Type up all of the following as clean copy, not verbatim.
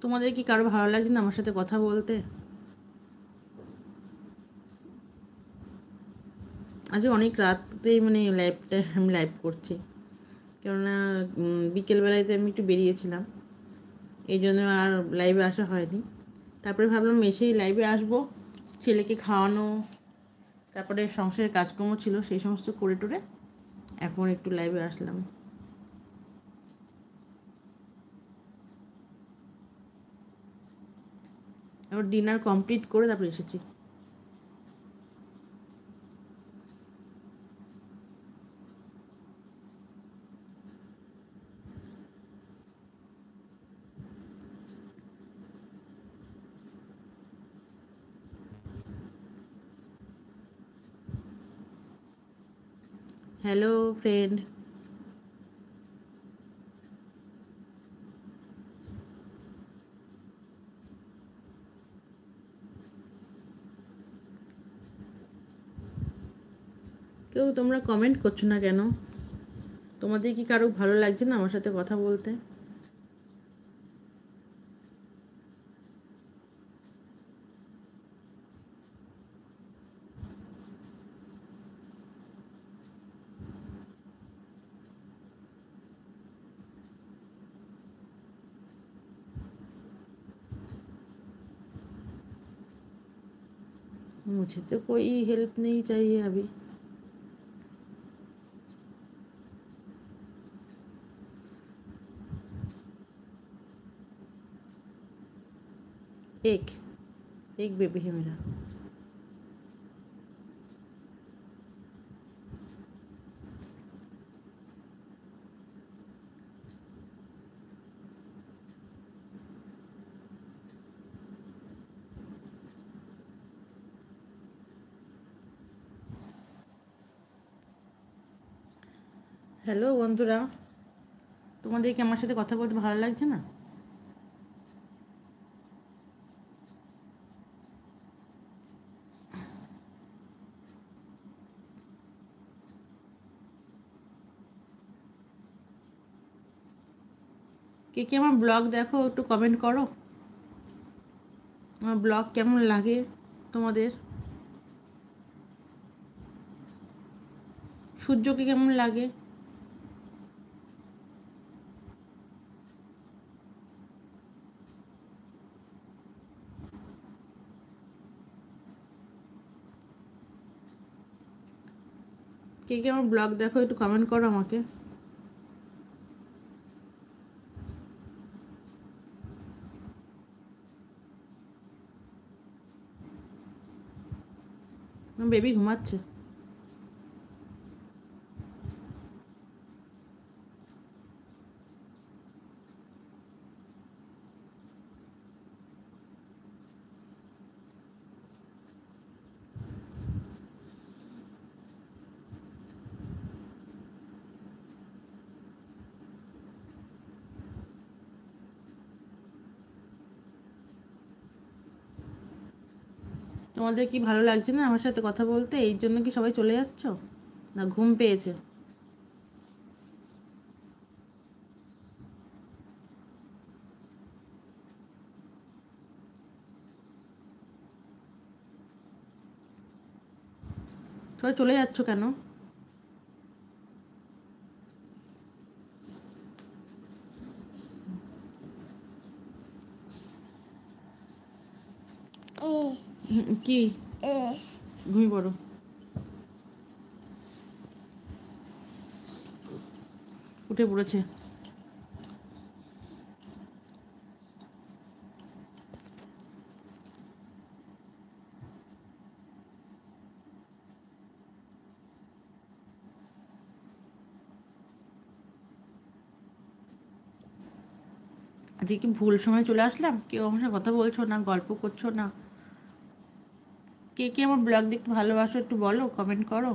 তোমাদের কি কারো ভালো লাগছে না আমার সাথে কথা বলতে? আজ অনেক রাতেই মানে লাইভটা আমি লাইভ করছি, কেননা বিকেলবেলায় যে আমি একটু বেরিয়েছিলাম, এই জন্য আর লাইভে আসা হয়নি। তারপরে ভাবলাম এসেই লাইভে আসবো, ছেলেকে খাওয়ানো, তারপরে সংসারের কাজকর্ম ছিল সেই সমস্ত করে টোরে এখন একটু লাইভে আসলাম। এবার ডিনার কমপ্লিট করে তারপরে এসেছি। Hello friend. কেউ তোমরা কমেন্ট করছো না কেন? তোমাদের কি কারো ভালো লাগছে না আমার সাথে কথা বলতে? मुझे तो कोई हेल्प नहीं चाहिए अभी। एक एक बेबी है मेरा। হ্যালো বন্ধুরা, তোমাদের কি আমার সাথে কথা বলতে ভালো লাগছে না? কে কে আমার ব্লগ দেখো একটু কমেন্ট করো। আমার ব্লগ কেমন লাগে তোমাদের? সূর্যকে কেমন লাগে? কে কে আমার ব্লগ দেখো একটু কমেন্ট করো আমাকে। আমার বেবি ঘুমাচ্ছে। তোমাদের কি ভালো লাগছে না আমার সাথে কথা বলতে? এই জন্য কি সবাই চলে যাচ্ছ, না ঘুম পেয়েছে? সবাই চলে যাচ্ছ কেন? কি ঘুমিয়ে পড়ো। উঠে পড়েছে। আজকে কি ভুল সময় চলে আসলাম? কেউ আমার সাথে কথা বলছো না, গল্প করছো না? কে কে আমার ব্লগ দেখতে ভালোবাসো একটু বলো, কমেন্ট করো।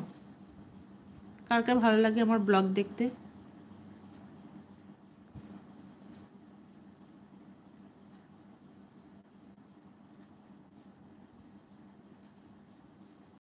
কার কার ভালো লাগে আমার ব্লগ দেখতে?